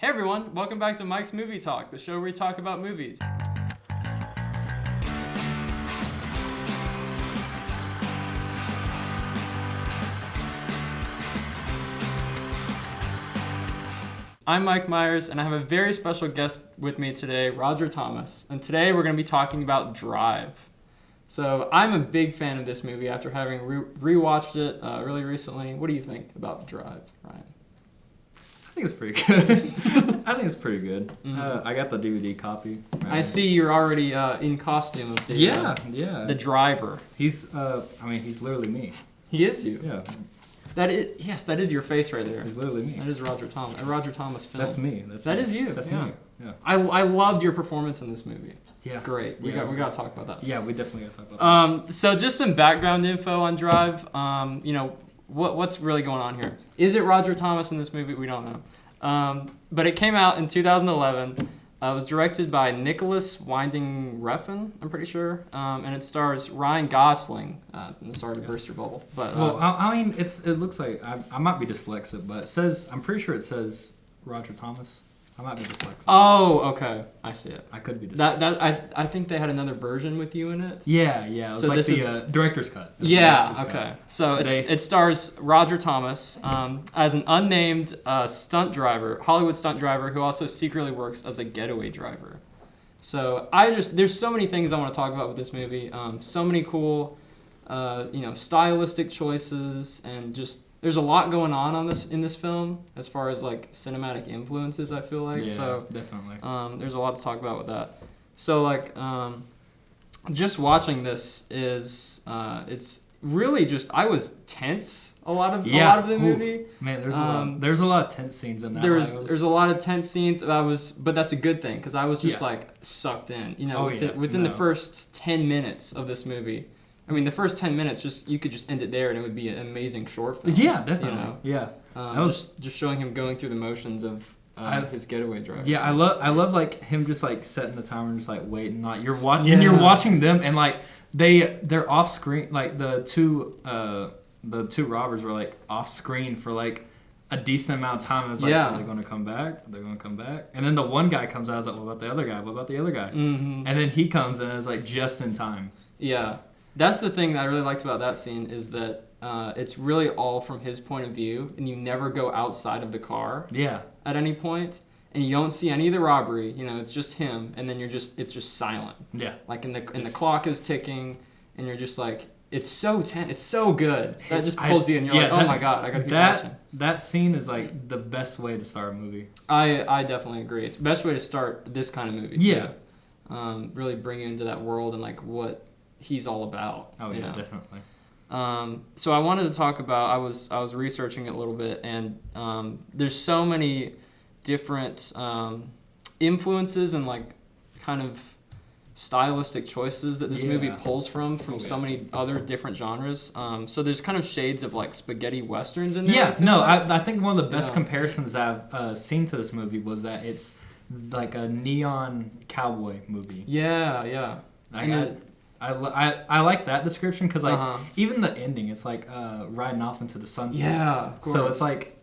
Hey everyone, welcome back to Mike's Movie Talk, the show where we talk about movies. I'm Mike Myers, and I have a very special guest with me today, Roger Thomas. And today we're going to be talking about Drive. So I'm a big fan of this movie after having rewatched it really recently. What do you think about Drive, Ryan? I think it's pretty good. I think it's pretty good. I got the DVD copy. I see you're already in costume of the driver. He's literally me. He is you. Yeah. That is your face right there. He's literally me. That is Roger Thomas. A Roger Thomas film. That's me. That is you. That's me. Yeah. I loved your performance in this movie. Yeah. Great. We got to talk about that. Yeah, we definitely got to talk about that. So just some background info on Drive. What's really going on here? Is it Roger Thomas in this movie? We don't know. But it came out in 2011. It was directed by Nicholas Winding Refn, I'm pretty sure, and it stars Ryan Gosling. Sorry to burst your bubble, but it looks like I might be dyslexic, but I'm pretty sure it says Roger Thomas. I might be dyslexic. Oh, okay, I see it. I could be dyslexic. I think they had another version with you in it. Yeah, it was director's cut. Okay. So it stars Roger Thomas as an unnamed stunt driver, Hollywood stunt driver, who also secretly works as a getaway driver. So there's so many things I want to talk about with this movie. So many cool, stylistic choices, and just there's a lot going on in this film as far as like cinematic influences. I feel like definitely. There's a lot to talk about with that. So just watching this is it's really just I was tense a lot of the movie. Man, there's a lot of tense scenes in that. There's a lot of tense scenes. But that's a good thing because I was just sucked in. Within the first 10 minutes of this movie. I mean, the first 10 minutes, you could just end it there, and it would be an amazing short film. Yeah, definitely. Yeah, that was just showing him going through the motions of his getaway drive. Yeah, I love like him just like setting the timer and just like waiting. Like you're watching them, and like they're off screen. Like the two robbers were like off screen for like a decent amount of time. And it's like, are they going to come back? Are they going to come back? And then the one guy comes out. I was like, what about the other guy? What about the other guy? Mm-hmm. And then he comes in and it's like just in time. Yeah. That's the thing that I really liked about that scene is that it's really all from his point of view, and you never go outside of the car. Yeah. At any point, and you don't see any of the robbery. It's just him, and then it's just silent. Yeah. Like the clock is ticking, and you're just like, it's so tense. It's so good. That just pulls you in. You're like, oh my god, I gotta keep watching. That scene is like the best way to start a movie. I definitely agree. It's the best way to start this kind of movie. Yeah. Really bring you into that world and like what he's all about. Oh yeah, definitely. So I wanted to talk about. I was researching it a little bit, and there's so many different influences and like kind of stylistic choices that this movie pulls from so many other different genres. So there's kind of shades of like spaghetti westerns in there. Yeah, no, I think one of the best comparisons that I've seen to this movie was that it's like a neon cowboy movie. Yeah. I like that description because like even the ending, it's like riding off into the sunset. Yeah, of course. So it's like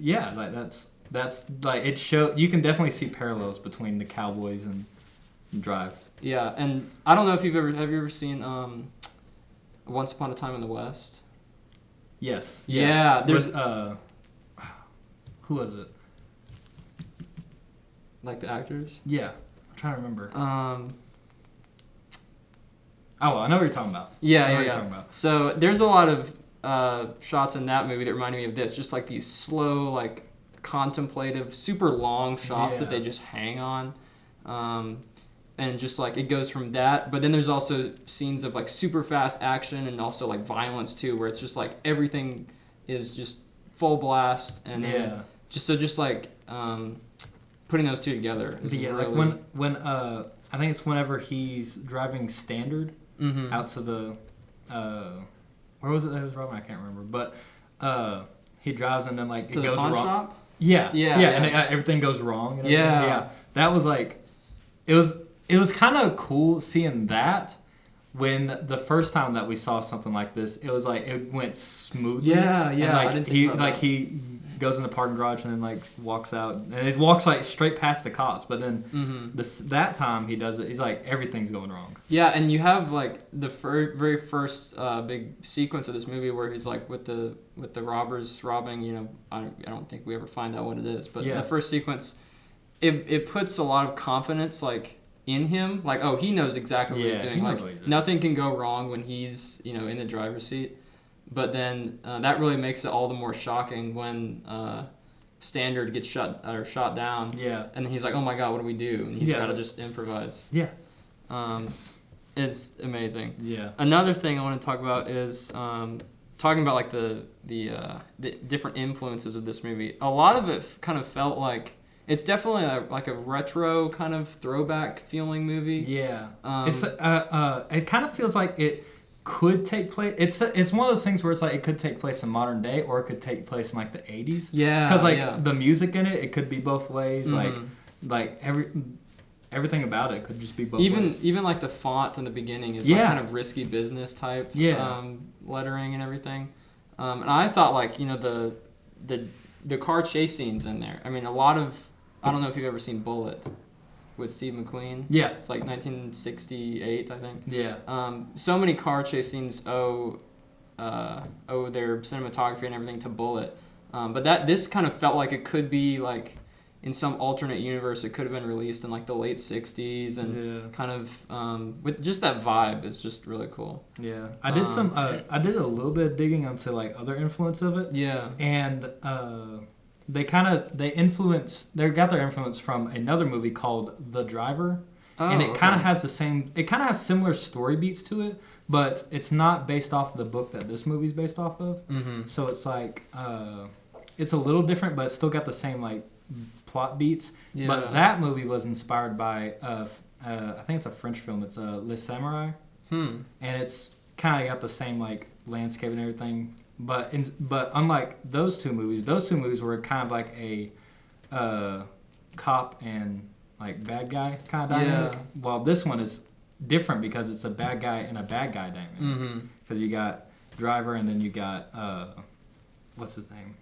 that's like it show you can definitely see parallels between the Cowboys and Drive. Yeah, and I don't know if have you ever seen Once Upon a Time in the West? Yes. Yeah. There's who was it? Like the actors? Yeah, I'm trying to remember. I know what you're talking about. Yeah. So there's a lot of shots in that movie that reminded me of this, just like these slow, like contemplative, super long shots that they just hang on, and just like it goes from that. But then there's also scenes of like super fast action and also like violence too, where it's just like everything is just full blast and just like putting those two together. Like when I think it's whenever he's driving Standard. Mm-hmm. Out to the where was it that he was robbing? I can't remember, but he drives and then like it goes wrong. Shop? Yeah, and everything goes wrong. And that was like it was kind of cool seeing that when the first time that we saw something like this. It was like it went smoothly. Yeah. And like he goes in the parking garage and then like walks out, and he walks like straight past the cops. But then that time he does it, he's like everything's going wrong. Yeah, and you have like the very first big sequence of this movie where he's like with the robbers robbing. You know, I don't think we ever find out what it is, but the first sequence, it puts a lot of confidence like in him. Like, oh, he knows exactly what he's doing. Like nothing can go wrong when he's in the driver's seat. But then that really makes it all the more shocking when Standard gets shot down. Yeah. And then he's like, oh my God, what do we do? And he's got to just improvise. Yeah. It's amazing. Yeah. Another thing I want to talk about is talking about like the different influences of this movie. A lot of it kind of felt like it's definitely like a retro kind of throwback feeling movie. Yeah. It kind of feels like it could take place. It's one of those things where it's like it could take place in modern day or it could take place in like the 80s. Yeah. Because like the music in it could be both ways. Like everything about it could just be both ways. Even like the font in the beginning is like kind of risky business type lettering and everything. And I thought like the car chase scenes in there. I mean, a lot of, I don't know if you've ever seen Bullet with Steve McQueen. Yeah. It's like 1968, I think. Yeah. So many car chase scenes owe their cinematography and everything to Bullet. But this kind of felt like it could be like in some alternate universe, it could have been released in like the late 60s and kind of with just that vibe is just really cool. Yeah. I did I did a little bit of digging onto like other influence of it. Yeah. And they got their influence from another movie called The Driver. Oh, and it kind of has similar story beats to it, but it's not based off the book that this movie's based off of. Mm-hmm. So it's like it's a little different, but it's still got the same like plot beats. Yeah. But that movie was inspired by I think it's a French film. It's Les Samurai. And it's kind of got the same like landscape and everything. But unlike those two movies were kind of like a cop and like bad guy kind of dynamic. Yeah. While this one is different because it's a bad guy and a bad guy dynamic. Because you got Driver and then you got what's his name?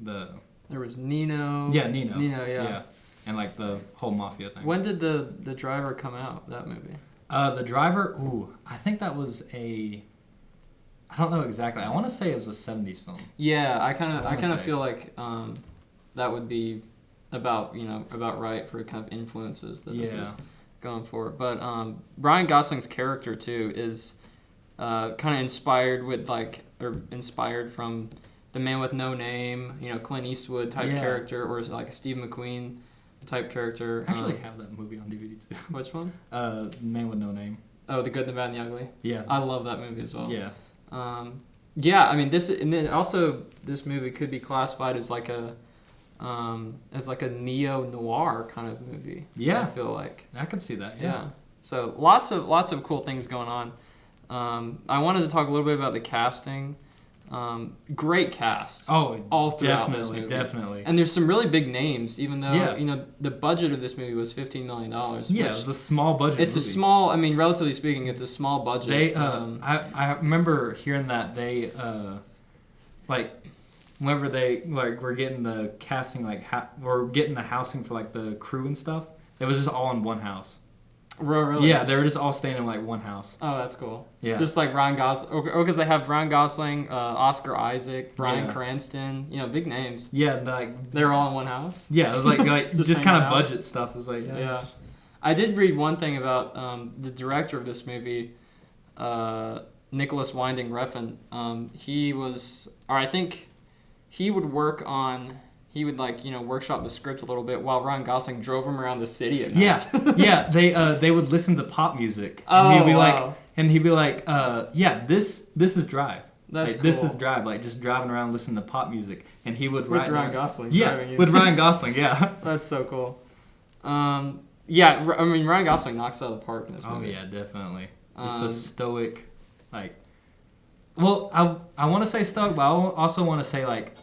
There was Nino. Yeah, Nino. Yeah. And like the whole mafia thing. When did the Driver come out? That movie. The Driver. I think that was I don't know exactly. I want to say it was a 70s film. Yeah, I kind of feel like that would be about right for kind of influences that this is going for. But Ryan Gosling's character too is kind of inspired from The Man with No Name, Clint Eastwood type character, or like a Steve McQueen type character. I actually have that movie on DVD too. Which one? Man with No Name. Oh, The Good, the Bad, and the Ugly. Yeah, I love that movie as well. Yeah. I mean this, and then also this movie could be classified as like a neo noir kind of movie. Yeah, I feel like I can see that. Yeah. So lots of cool things going on. I wanted to talk a little bit about the casting. Great cast. Oh, all throughout this movie. Definitely. And there's some really big names, even though the budget of this movie was $15 million. Yeah, it was a small budget. It's movie. A small. I mean, relatively speaking, it's a small budget. They, I remember hearing that they, like, whenever they were getting the casting, or getting the housing for like the crew and stuff, it was just all in one house. Really? Yeah, they were just all staying in like one house. Oh, that's cool. Yeah. Just like Ryan Gosling. Because they have Ryan Gosling, Oscar Isaac, Bryan Cranston, big names. Yeah, they're all in one house. Yeah, it was like just kind of budget stuff. It was like yeah. I did read one thing about the director of this movie, Nicholas Winding Refn. I think he would work on. He would workshop the script a little bit while Ryan Gosling drove him around the city at night. Yeah. They would listen to pop music. And he'd be like, this is Drive. That's cool. This is Drive. Like just driving around listening to pop music, and he would with Ryan Gosling. Yeah, with Ryan Gosling. Yeah. That's so cool. I mean Ryan Gosling knocks it out of the park in this movie. Oh yeah, definitely. Just a stoic, like. Well, I want to say stoic, but I also want to say like.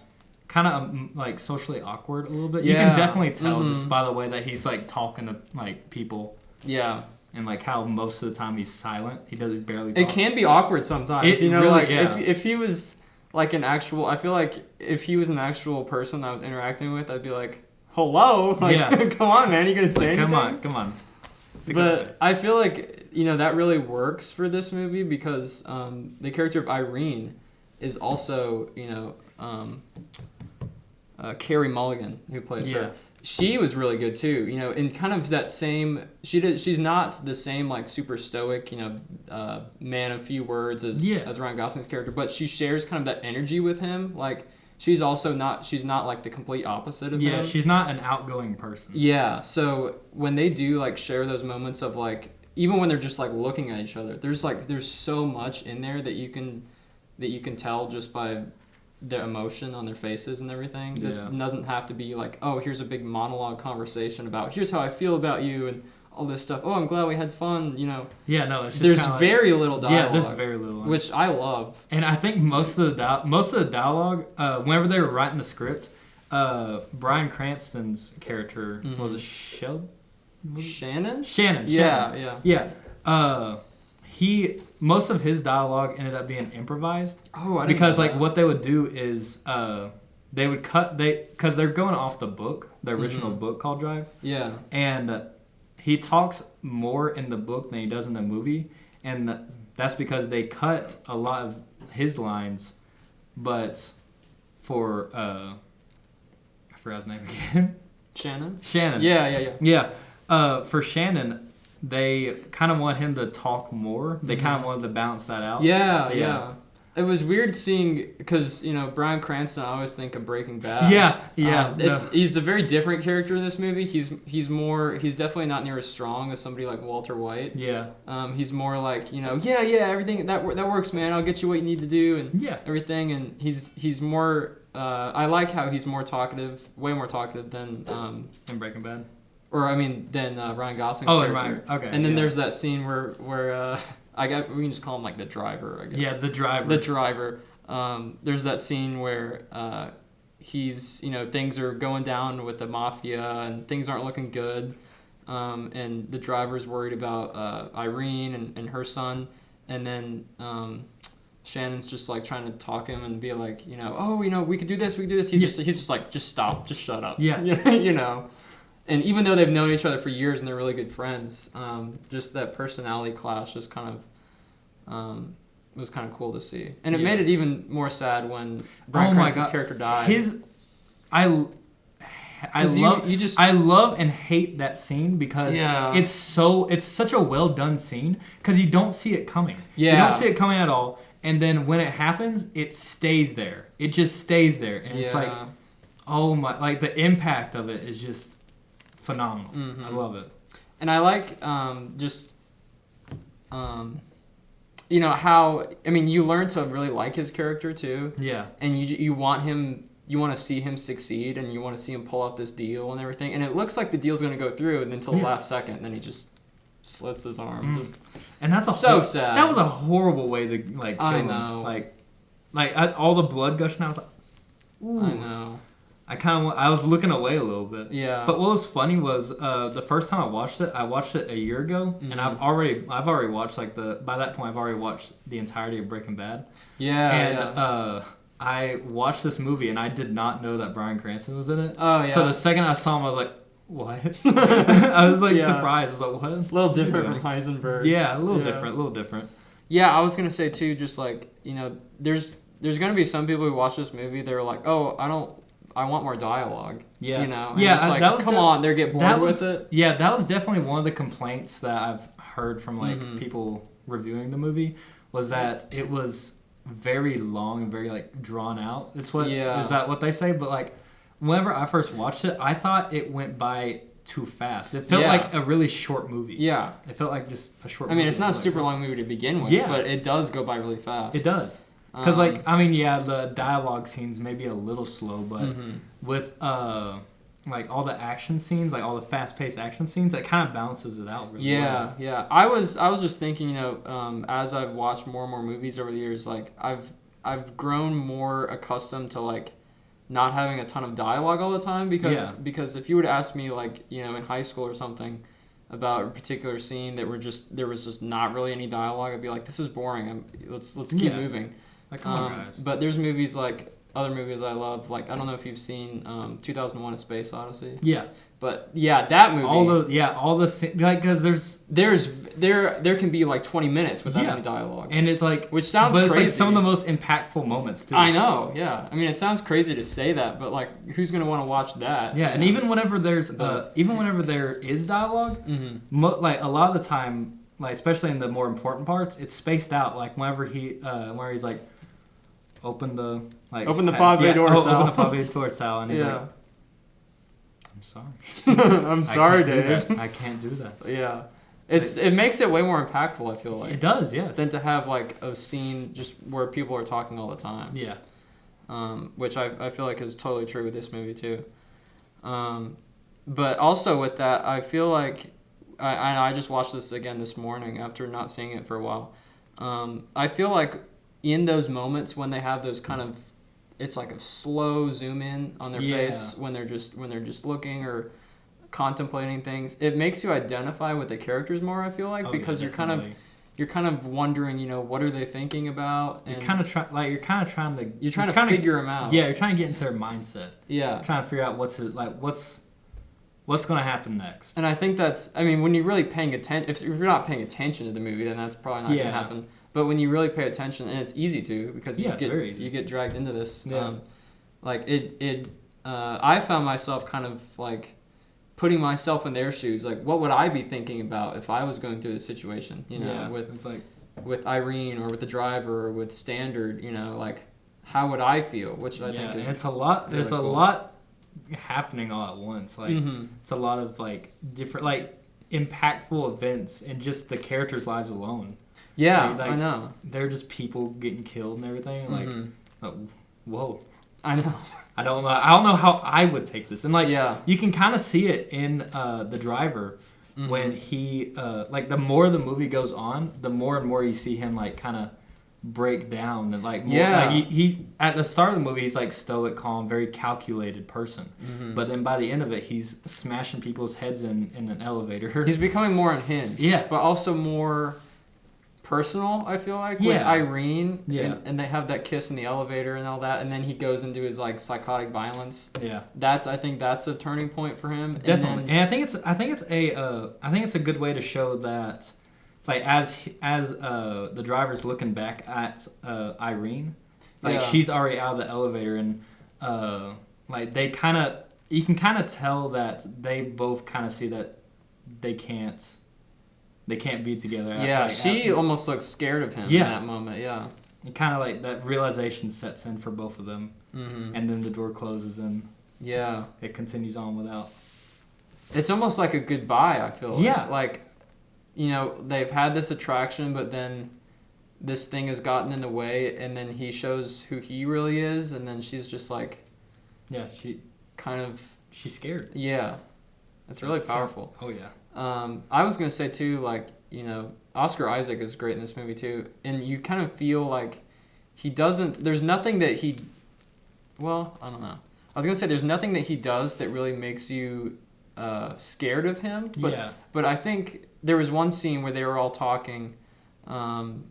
Kind of like socially awkward a little bit. Yeah. You can definitely tell just by the way that he's like talking to like people. Yeah. And like how most of the time he's silent. He doesn't barely talk. It can be awkward sometimes. If he was like an actual. I feel like if he was an actual person I was interacting with, I'd be like, "Hello, like, come on, man, you gonna say anything? Come on." But I feel like that really works for this movie because the character of Irene is also Carey Mulligan, who plays her. She was really good too, in kind of that same. She's not the same like super stoic, man of few words as Ryan Gosling's character, but she shares kind of that energy with him. Like she's not like the complete opposite of him. Yeah, she's not an outgoing person. Yeah, so when they do like share those moments of like, even when they're just like looking at each other, there's so much in there that you can tell just by the emotion on their faces and everything. It doesn't have to be like, oh, here's a big monologue conversation about here's how I feel about you and all this stuff. Oh, I'm glad we had fun. Yeah, no, it's just there's very little dialogue. Yeah, there's very little, which I love. And I think most of the dialogue, whenever they were writing the script, Bryan Cranston's character was it Shannon? Shannon. Yeah. Most of his dialogue ended up being improvised. Oh, I didn't because know like that. what they would do is they would cut because they're going off the book, the original book called Drive. Yeah. And he talks more in the book than he does in the movie, and that's because they cut a lot of his lines, but for I forgot his name again. Shannon. Yeah. For Shannon, they kind of want him to talk more. They kind of wanted to balance that out. Yeah. It was weird seeing, because, Bryan Cranston, I always think of Breaking Bad. He's a very different character in this movie. He's definitely not near as strong as somebody like Walter White. Yeah. He's more like, everything, that works, man. I'll get you what you need to do and everything. And he's more, I like how he's more talkative, way more talkative than... in Breaking Bad? Than Ryan Gosling's character. Ryan. Okay. And then there's that scene where we can just call him like the driver, I guess. Yeah, the driver. The driver. There's that scene where he's, things are going down with the mafia and things aren't looking good. And the driver's worried about Irene and her son. And then Shannon's just like trying to talk him and be like, we could do this, He's just like, just stop, just shut up. Yeah. And even though they've known each other for years and they're really good friends, just that personality clash is was kind of cool to see. And it made it even more sad when Bryan Cranston's character died. I love and hate that scene because it's such a well done scene because you don't see it coming. Yeah. You don't see it coming at all. And then when it happens, it stays there. It just stays there. And it's like, oh my, like the impact of it is just phenomenal. Mm-hmm. I love it. And I like how, you learn to really like his character too. Yeah. And you want to see him succeed and you want to see him pull off this deal and everything. And it looks like the deal's going to go through and until the last second, and then he just slits his arm. And that's sad. That was a horrible way to kill him. I know. All the blood gushing out, I was like, ooh. I know. I was looking away a little bit. Yeah. But what was funny was the first time I watched it a year ago, and I've already watched by that point I've already watched the entirety of Breaking Bad. Yeah. And I watched this movie and I did not know that Bryan Cranston was in it. Oh yeah. So the second I saw him, I was like, what? I was surprised. I was like, what? A little different from Heisenberg. Yeah, a little different. Yeah, I was gonna say too, just like there's gonna be some people who watch this movie. They're like, oh, I want more dialogue. Yeah. Come on, they get bored with it. Yeah, that was definitely one of the complaints that I've heard from people reviewing the movie was that it was very long and very drawn out. Is that what they say? But whenever I first watched it, I thought it went by too fast. It felt like a really short movie. Yeah. It felt like just a short movie. It's not a super long movie to begin with, but it does go by really fast. It does. Because, the dialogue scenes may be a little slow, but with, all the action scenes, all the fast-paced action scenes, it kind of balances it out really well. Yeah. I was just thinking, as I've watched more and more movies over the years, I've grown more accustomed to, not having a ton of dialogue all the time, because if you would ask me, in high school or something about a particular scene there was just not really any dialogue, I'd be like, this is boring. Let's keep moving. Like, come on, guys. But there's movies like other movies I love. Like I don't know if you've seen 2001: A Space Odyssey. Yeah. But yeah, that movie. All the like because there can be like 20 minutes without any dialogue, and it's like which sounds crazy. It's like some of the most impactful moments too. I know, yeah. I mean, it sounds crazy to say that, but like, who's gonna want to watch that? Yeah, and even whenever there is dialogue, like a lot of the time, like especially in the more important parts, it's spaced out. Like whenever where he's like, open the pave door, Sal, and he's like. I'm sorry. I'm sorry, Dave. I can't do that. Yeah. It makes it way more impactful, I feel like. It does, yes. Than to have like a scene just where people are talking all the time. Yeah. Which I feel like is totally true with this movie too. But also with that, I feel like I just watched this again this morning after not seeing it for a while. I feel like in those moments when they have those kind of, it's like a slow zoom in on their face when they're just looking or contemplating things. It makes you identify with the characters more, I feel like, because you're kind of wondering, what are they thinking about? And you're trying to figure them out. Yeah, you're trying to get into their mindset. Yeah, trying to figure out what's going to happen next. And I think that's, I mean, when you're really paying attention, if you're not paying attention to the movie, then that's probably not going to happen. But when you really pay attention, and it's easy to, because you get dragged into this. Yeah. I found myself kind of like putting myself in their shoes. Like, what would I be thinking about if I was going through this situation? With Irene or with the driver or with Standard. Like, how would I feel? Which I think is it's a lot. There's a lot happening all at once. Like it's a lot of like different like impactful events in just the characters' lives alone. Yeah, like, I know. They're just people getting killed and everything. Like, whoa. I know. I don't know how I would take this. And like, you can kind of see it in the driver when he like the more the movie goes on, the more and more you see him like kind of break down and like more, like he at the start of the movie he's like stoic, calm, very calculated person. But then by the end of it, he's smashing people's heads in an elevator. He's becoming more unhinged. Yeah, but also more personal, I feel like, with Irene, and they have that kiss in the elevator and all that, and then he goes into his like psychotic violence. Yeah, I think that's a turning point for him. Definitely, and I think it's a good way to show that, like as the driver's looking back at Irene, like she's already out of the elevator, and like you can kind of tell that they both kind of see that they can't be together. Yeah, she almost looks scared of him in that moment, And kind of like that realization sets in for both of them. And then the door closes and it continues on without. It's almost like a goodbye, I feel. Yeah. Like, they've had this attraction, but then this thing has gotten in the way, and then he shows who he really is, and then she's just like... Yeah, she's scared. Yeah. It's really powerful. Oh, yeah. I was going to say, too, like, Oscar Isaac is great in this movie, too. And you kind of feel like there's nothing that he... Well, I don't know. I was going to say there's nothing that he does that really makes you scared of him. But I think there was one scene where they were all talking, and,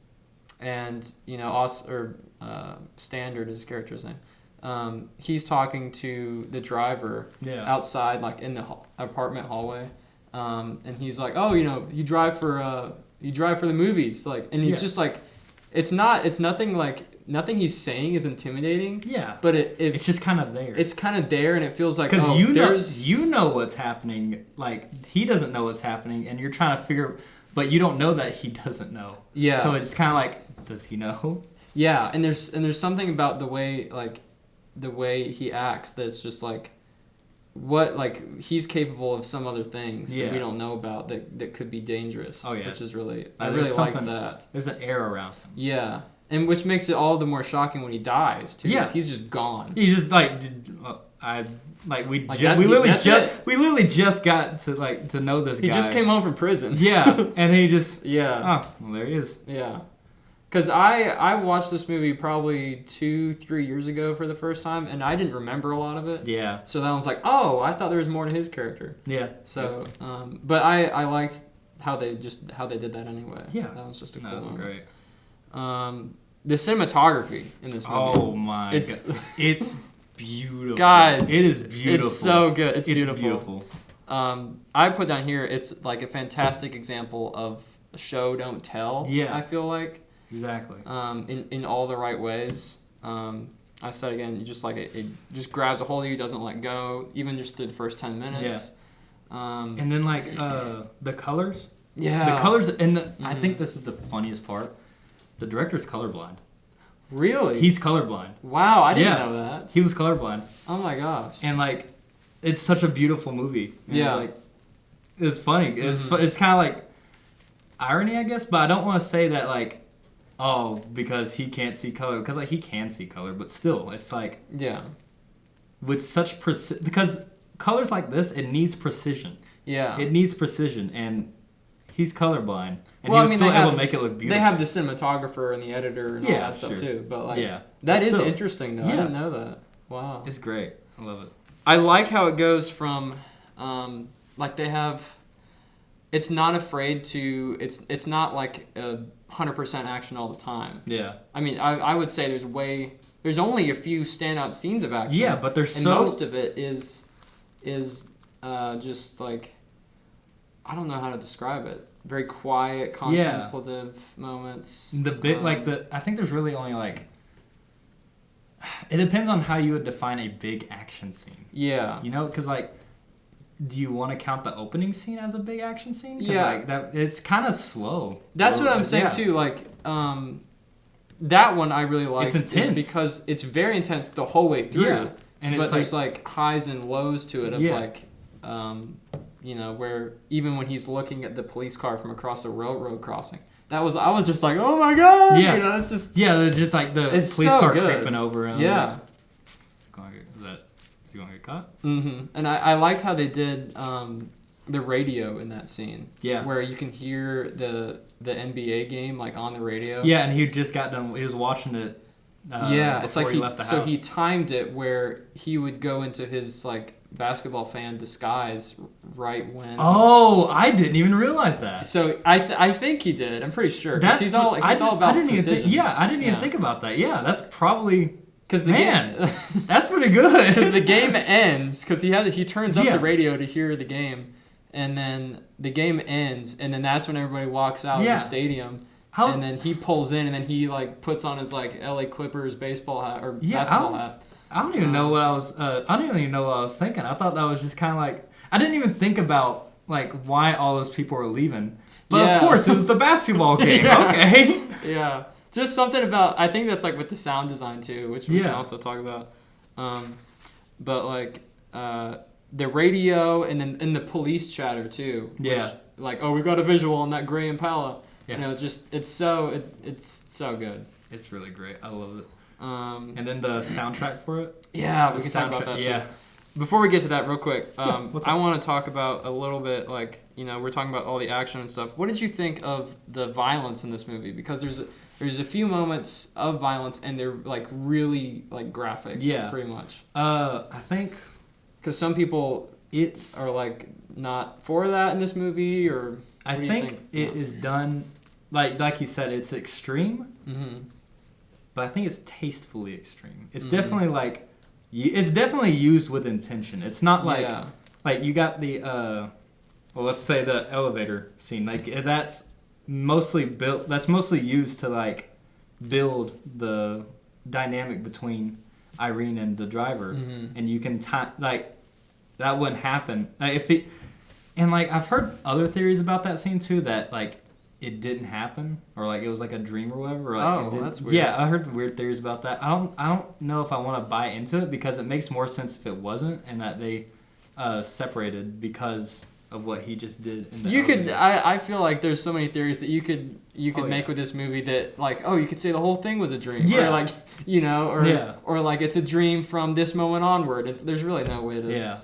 Standard is his character's name. He's talking to the driver outside, like, in the apartment hallway. And he's like, oh, you drive for the movies, like, and he's just like, nothing he's saying is intimidating. Yeah. But it's just kind of there. It's kind of there, and it feels like, because you know what's happening. Like, he doesn't know what's happening, and you're trying to figure, but you don't know that he doesn't know. Yeah. So it's kind of like, does he know? Yeah, and there's something about the way he acts that's just like, he's capable of some other things that we don't know about that could be dangerous. Oh yeah, which is really I really like that. There's an air around him. Yeah, and which makes it all the more shocking when he dies too. Yeah, he's just gone. He's just like we literally just got to know this guy. He just came home from prison. Yeah, and he just oh well, there he is. Yeah. Because I watched this movie probably 2-3 years ago for the first time, and I didn't remember a lot of it. Yeah. So then I was like, oh, I thought there was more to his character. Yeah. So, but I liked how they did that anyway. Yeah. That was just a cool moment. That was great. the cinematography in this movie. Oh my god. It's beautiful. Guys, it is beautiful. It's so good. It's beautiful. beautiful. I put down here, it's like a fantastic example of show don't tell. Yeah. I feel like. Exactly. In all the right ways. I said again, just like it just grabs a hold of you, doesn't let go, even just through the first 10 minutes. Yeah. And then like the colors. Yeah. The colors, and I think this is the funniest part. The director's colorblind. Really? He's colorblind. Wow, I didn't know that. He was colorblind. Oh my gosh. And like, it's such a beautiful movie. And yeah. It's funny. It's kind of like irony, I guess, but I don't want to say that like, oh, because he can't see color, because like he can see color, but still, it's like with such precision, because colors like this, it needs precision. Yeah. It needs precision, and he's colorblind, and he was still able to make it look beautiful. They have the cinematographer and the editor and all that stuff too, but like that is interesting though. I didn't know that. Wow. It's great. I love it. I like how it goes from like they have. It's not afraid to. It's not like 100% action all the time. Yeah. I mean, I would say there's only a few standout scenes of action. Yeah, but there's most of it is just like, I don't know how to describe it. Very quiet, contemplative moments. I think there's really only like. It depends on how you would define a big action scene. Yeah. You know, because like. Do you want to count the opening scene as a big action scene? Yeah. Like that, it's kind of slow. That's what I'm saying too. Like, that one I really like. It's intense because it's very intense the whole way through. Yeah. And but there's like highs and lows to it of like, you know, where even when he's looking at the police car from across the railroad crossing, I was just like, oh my god. Yeah. You know, it's just just like the police car creeping over. And yeah. You want to get caught? Mm-hmm. And I liked how they did the radio in that scene. Yeah. Where you can hear the NBA game like on the radio. Yeah, and he just got done. He was watching it. It's like he left the house. So he timed it where he would go into his like basketball fan disguise right when. Oh, I didn't even realize that. So I think he did. I'm pretty sure. He's all about precision. I didn't even think about that. Yeah, that's probably. Because that's pretty good. Because the game ends. Because he turns up the radio to hear the game, and then the game ends, and then that's when everybody walks out of the stadium, and then he pulls in, and then he like puts on his like LA Clippers baseball hat or basketball hat. I don't even know what I was. I don't even know what I was thinking. I thought that was just kind of like I didn't even think about like why all those people were leaving. But of course, it was the basketball game. Okay. Yeah. Just something about, I think that's like with the sound design too, which we can also talk about. But like the radio and then the police chatter too. Yeah. Which, like, oh, we got a visual on that gray Impala. Yeah. You know, just it's so good. It's really great. I love it. And then the soundtrack for it. Yeah, we can talk about that too. Yeah. Before we get to that, real quick, I want to talk about a little bit, like, you know, we're talking about all the action and stuff. What did you think of the violence in this movie? Because there's a few moments of violence, and they're like really like graphic. Yeah, pretty much. I think because some people are like not for that in this movie, or I think it is done like you said, it's extreme. Mm-hmm. But I think it's tastefully extreme. It's definitely like it's definitely used with intention. It's not like like you got the well, let's say the elevator scene. Like that's mostly used to like build the dynamic between Irene and the driver, and you can like that wouldn't happen and like I've heard other theories about that scene too, that like it didn't happen, or like it was like a dream or whatever. Or like that's weird. Yeah, I heard weird theories about that. I don't know if I want to buy into it, because it makes more sense if it wasn't, and that they separated because of what he just did in the elevator. I feel like there's so many theories that you could make with this movie, that like, oh, you could say the whole thing was a dream, or like, you know, or like it's a dream from this moment onward. There's really no way to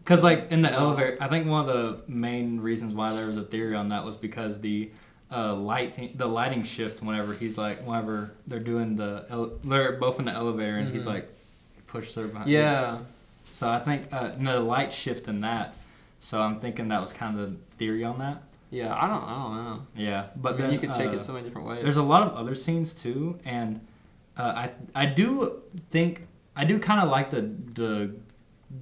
because like in the elevator, I think one of the main reasons why there was a theory on that was because the lighting shift whenever they're doing they're both in the elevator, and he's like pushed her behind. So I think the light shift in that. So I'm thinking that was kind of the theory on that. Yeah, I don't know. Yeah, but then you could take it so many different ways. There's a lot of other scenes too, and I do kind of like the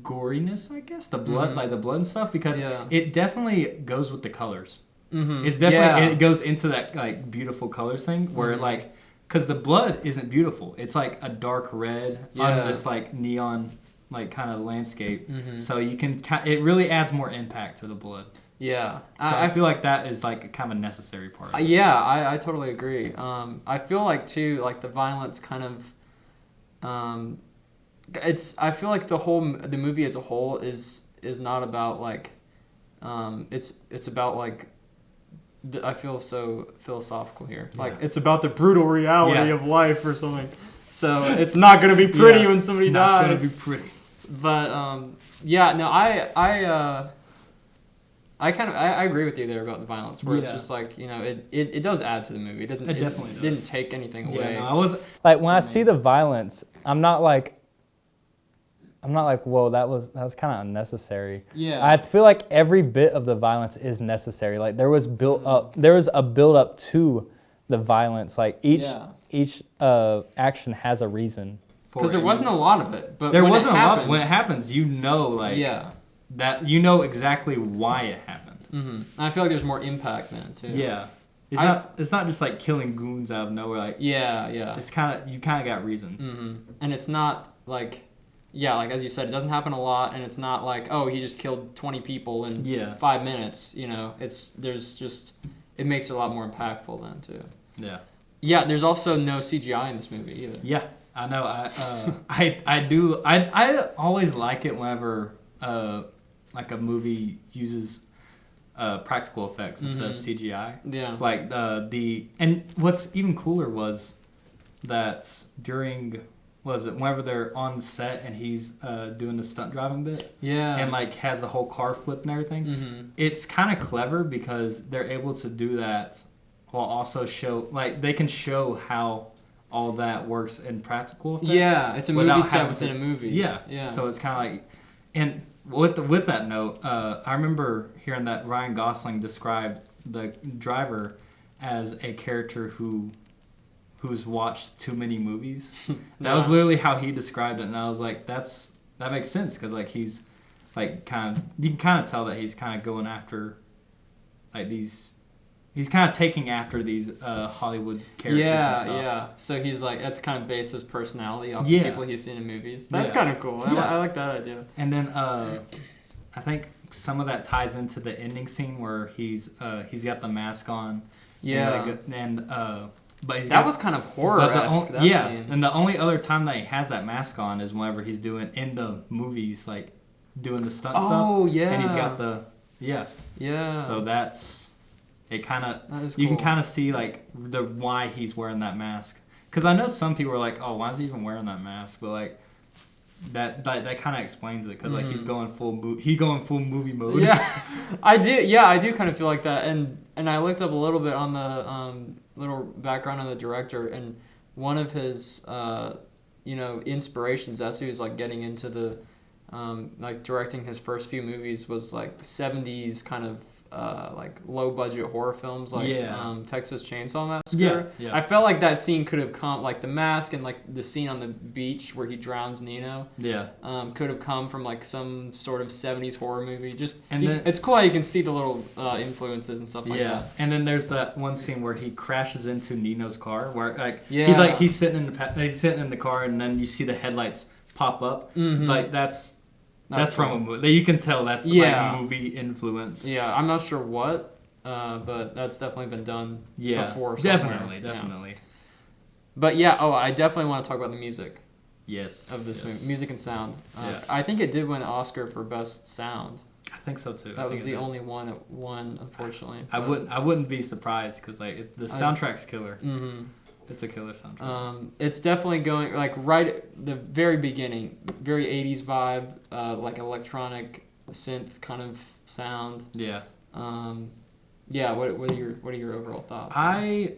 goriness, I guess, the blood, like the blood and stuff, because it definitely goes with the colors. It's definitely it goes into that like beautiful colors thing where like, because the blood isn't beautiful, it's like a dark red on this like neon like kind of landscape, so you can it really adds more impact to the blood. Yeah, so I feel like that is like kind of a necessary part. I totally agree. I feel like too, like the violence kind of, I feel like the movie as a whole is not about like, it's about like, I feel so philosophical here. Like it's about the brutal reality of life or something. So it's not gonna be pretty when somebody dies. It's not gonna be pretty. But I agree with you there about the violence, where it's just like, you know, it does add to the movie. It definitely didn't take anything away. No, I was like, when I see the violence, I'm not like, whoa, that was kind of unnecessary. Yeah. I feel like every bit of the violence is necessary. Like there was a build up to the violence. Like each action has a reason. Because there wasn't a lot of it, but there wasn't a lot. When it happens, you know, like that, you know exactly why it happened. And I feel like there's more impact then too. Yeah. It's not just like killing goons out of nowhere. Like it's kind of, you kind of got reasons. And it's not like, like as you said, it doesn't happen a lot, and it's not like, oh, he just killed 20 people in 5 minutes. You know, it makes it a lot more impactful then too. Yeah. There's also no CGI in this movie either. Yeah, I know. I always like it whenever like a movie uses practical effects instead of CGI. Yeah. Like and what's even cooler was that whenever they're on set and he's doing the stunt driving bit, and like has the whole car flipped and everything, it's kind of clever because they're able to do that while also show, like, they can show how all that works in practical effects. Yeah, it's a movie set within a movie. Yeah. So it's kind of like, and with that note, I remember hearing that Ryan Gosling described the driver as a character who's watched too many movies. That was literally how he described it, and I was like, that makes sense, because like he's like you can kind of tell that he's kind of going after like these. He's kind of taking after these Hollywood characters and stuff. Yeah. So he's like, that's kind of based his personality off the people he's seen in movies. That's kind of cool. I like that idea. And then I think some of that ties into the ending scene where he's got the mask on. Yeah. But that was kind of horror-esque, that scene. And the only other time that he has that mask on is whenever he's doing, in the movies, like, doing the stunt stuff. Oh, yeah. And he's got the, Yeah. So that's... It kind of, you can kind of see like why he's wearing that mask. Because I know some people are like, oh, why is he even wearing that mask? But like that kind of explains it, because like he's going full movie mode. Yeah, I do kind of feel like that. And I looked up a little bit on the little background on the director, and one of his inspirations as he was like getting into the like directing his first few movies was like 70s kind of like low budget horror films, like Texas Chainsaw Massacre. Yeah. I felt like that scene could have come, like the mask and like the scene on the beach where he drowns Nino. Could have come from like some sort of 70s horror movie. It's cool how you can see the little influences and stuff like that. And then there's that one scene where he crashes into Nino's car, where like he's sitting in the car, and then you see the headlights pop up. Like that's from a movie. You can tell that's like movie influence. Yeah, I'm not sure what, but that's definitely been done before somewhere. Definitely. Yeah. But I definitely want to talk about the music. Yes. Of this movie, music and sound. I think it did win an Oscar for best sound. I think so too. That was the only one it won, unfortunately. I wouldn't be surprised, because like the soundtrack's killer. It's a killer soundtrack. It's definitely going, like, right at the very beginning, very 80s vibe, like electronic synth kind of sound. Yeah. What are your overall thoughts? I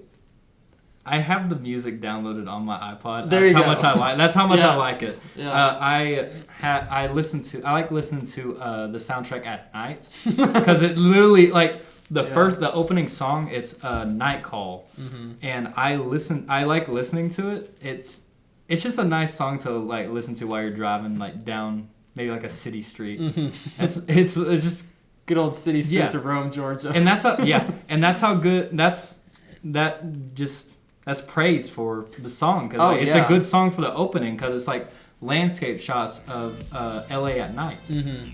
have the music downloaded on my iPod. That's how much I like it. Yeah. I like listening to the soundtrack at night, because it literally, like, the opening song, it's Night Call, and I like listening to it. It's just a nice song to like listen to while you're driving like down maybe like a city street. It's just good old city streets of Rome, Georgia. And that's how good that's praise for the song, because it's a good song for the opening, because it's like landscape shots of LA at night.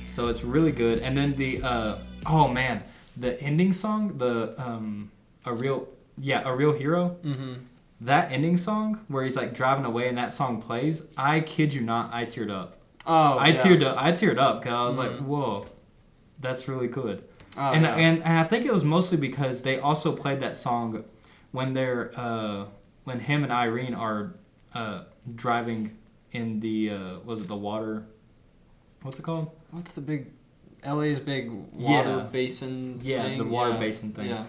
So it's really good. And then the the ending song, a real hero. That ending song where he's like driving away and that song plays, I kid you not, I teared up. I teared up because I was like, whoa, that's really good. And I think it was mostly because they also played that song when when him and Irene are driving in the the water, what's it called? What's the LA's big water basin thing? Yeah, the water basin thing. Yeah.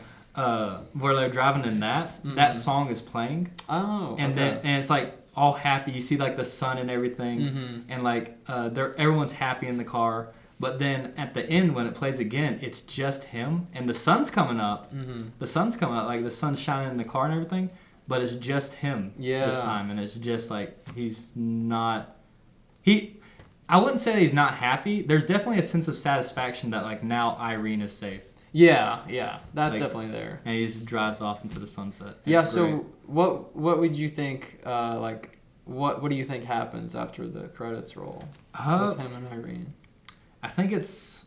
Where they're driving in that song is playing. Oh, okay. And it's like all happy. You see like the sun and everything, and like everyone's happy in the car. But then at the end when it plays again, it's just him, and the sun's coming up. The sun's coming up, like the sun's shining in the car and everything. But it's just him this time, and it's just like I wouldn't say that he's not happy. There's definitely a sense of satisfaction that like now Irene is safe. Yeah, that's like, definitely there. And he just drives off into the sunset. It's great. What would you think? What do you think happens after the credits roll with him and Irene? I think it's.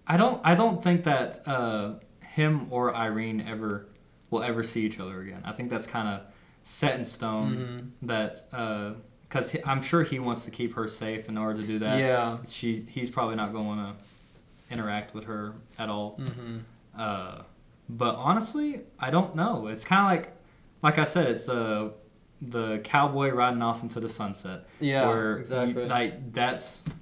I don't think that him or Irene will ever see each other again. I think that's kind of set in stone. That because I'm sure he wants to keep her safe in order to do that. Yeah. He's probably not going to interact with her at all. But honestly, I don't know. It's kind of like I said, it's the cowboy riding off into the sunset. Yeah, where exactly.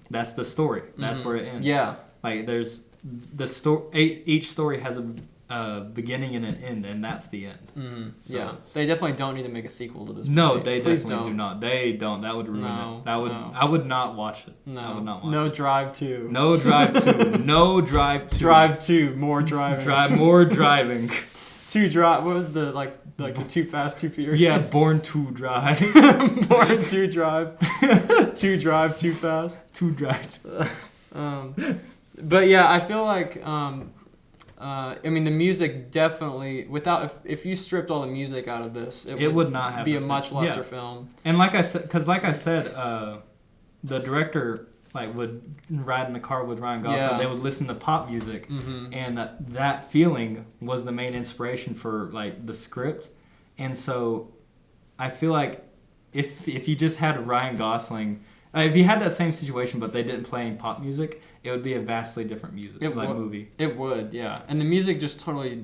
That's the story. That's where it ends. Yeah. Like there's the story. Each story has a beginning and an end, and that's the end. So they definitely don't need to make a sequel to this movie. No, they definitely do not. They don't. That would ruin it. I would not watch it. No. I would not watch it. Drive 2. No Drive 2. No Drive 2. Drive 2. More driving. More driving. What was the the Too Fast, Too Furious? Yeah, Born to Drive. Born to Drive. To Drive Too Fast. To Drive. But yeah, I feel like I mean the music definitely if you stripped all the music out of this, it would not have be a much lesser film. And like I said, the director would ride in the car with Ryan Gosling. Yeah. They would listen to pop music, and that feeling was the main inspiration for the script. And so, I feel like if you just had Ryan Gosling, if you had that same situation but they didn't play any pop music, it would be a vastly different movie. It would, yeah. And the music just totally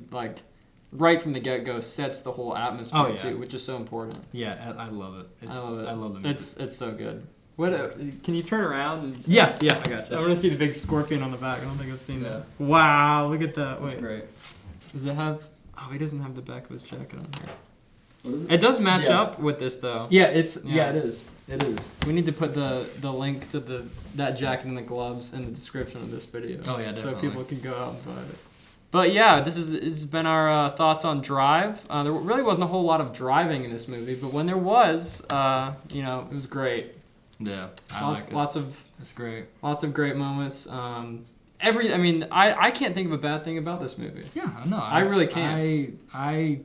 right from the get-go sets the whole atmosphere too, which is so important. Yeah, I love it. I love the music. It's so good. Can you turn around? Yeah, I got you. I want to see the big scorpion on the back. I don't think I've seen that. Wow, look at that. That's great. Does it have... Oh, he doesn't have the back of his jacket on here. What is it? It does match up with this, though. Yeah, it is. It is. We need to put the link to that jacket and the gloves in the description of this video. Oh, yeah, definitely. So people can go out and buy it. But yeah, this has been our thoughts on Drive. There really wasn't a whole lot of driving in this movie, but when there was, it was great. Yeah, lots of it's great. Lots of great moments. I can't think of a bad thing about this movie. Yeah, no, I really can't. I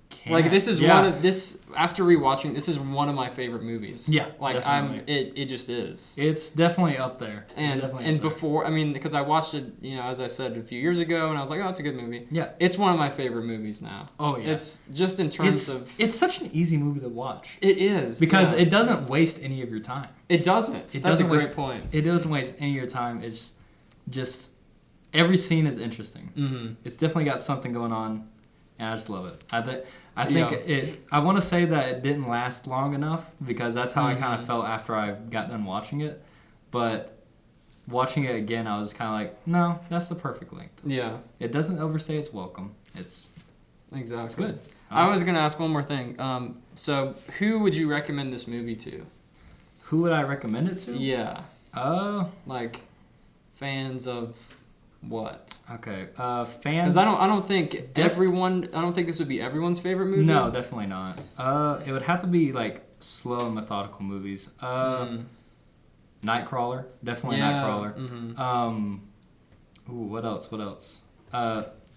can't. This is one of after rewatching, this is one of my favorite movies. Yeah, it just is. It's definitely up there. Before, because I watched it, as I said a few years ago, and I was like, oh, it's a good movie. Yeah, it's one of my favorite movies now. Oh yeah, it's just in terms of it's such an easy movie to watch. It is because it doesn't waste any of your time. It doesn't. That's a great point. It doesn't waste any of your time. It's just every scene is interesting. Mm-hmm. It's definitely got something going on, and I just love it. I think I want to say that it didn't last long enough because that's how I kind of felt after I got done watching it. But watching it again, I was kind of like, no, that's the perfect length. Yeah. It doesn't overstay its welcome. It's good. I was going to ask one more thing. So who would you recommend this movie to? Who would I recommend it to? Yeah. Fans of What? Okay. Fans. Because I don't think this would be everyone's favorite movie. No, definitely not. It would have to be like slow and methodical movies. Nightcrawler, definitely Nightcrawler. Mm-hmm. What else?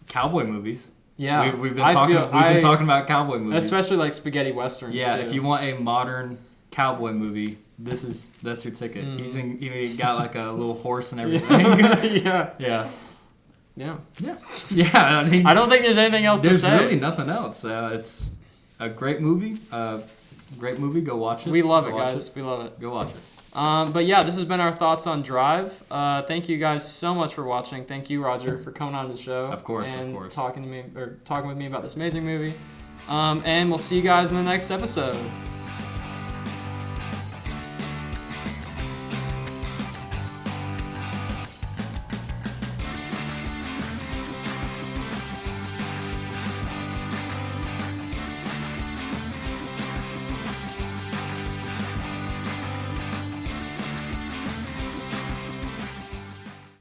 Cowboy movies. Yeah, we've been talking about cowboy movies, especially like spaghetti westerns. Yeah, too. If you want a modern cowboy movie, that's your ticket. He got like a little horse and everything. Yeah. I mean, I don't think there's anything else to say. There's really nothing else. It's a great movie. Go watch it. We love it, guys. We love it. Go watch it. But yeah, this has been our thoughts on Drive. Thank you guys so much for watching. Thank you, Roger, for coming on the show. Of course. Talking with me about this amazing movie. And we'll see you guys in the next episode.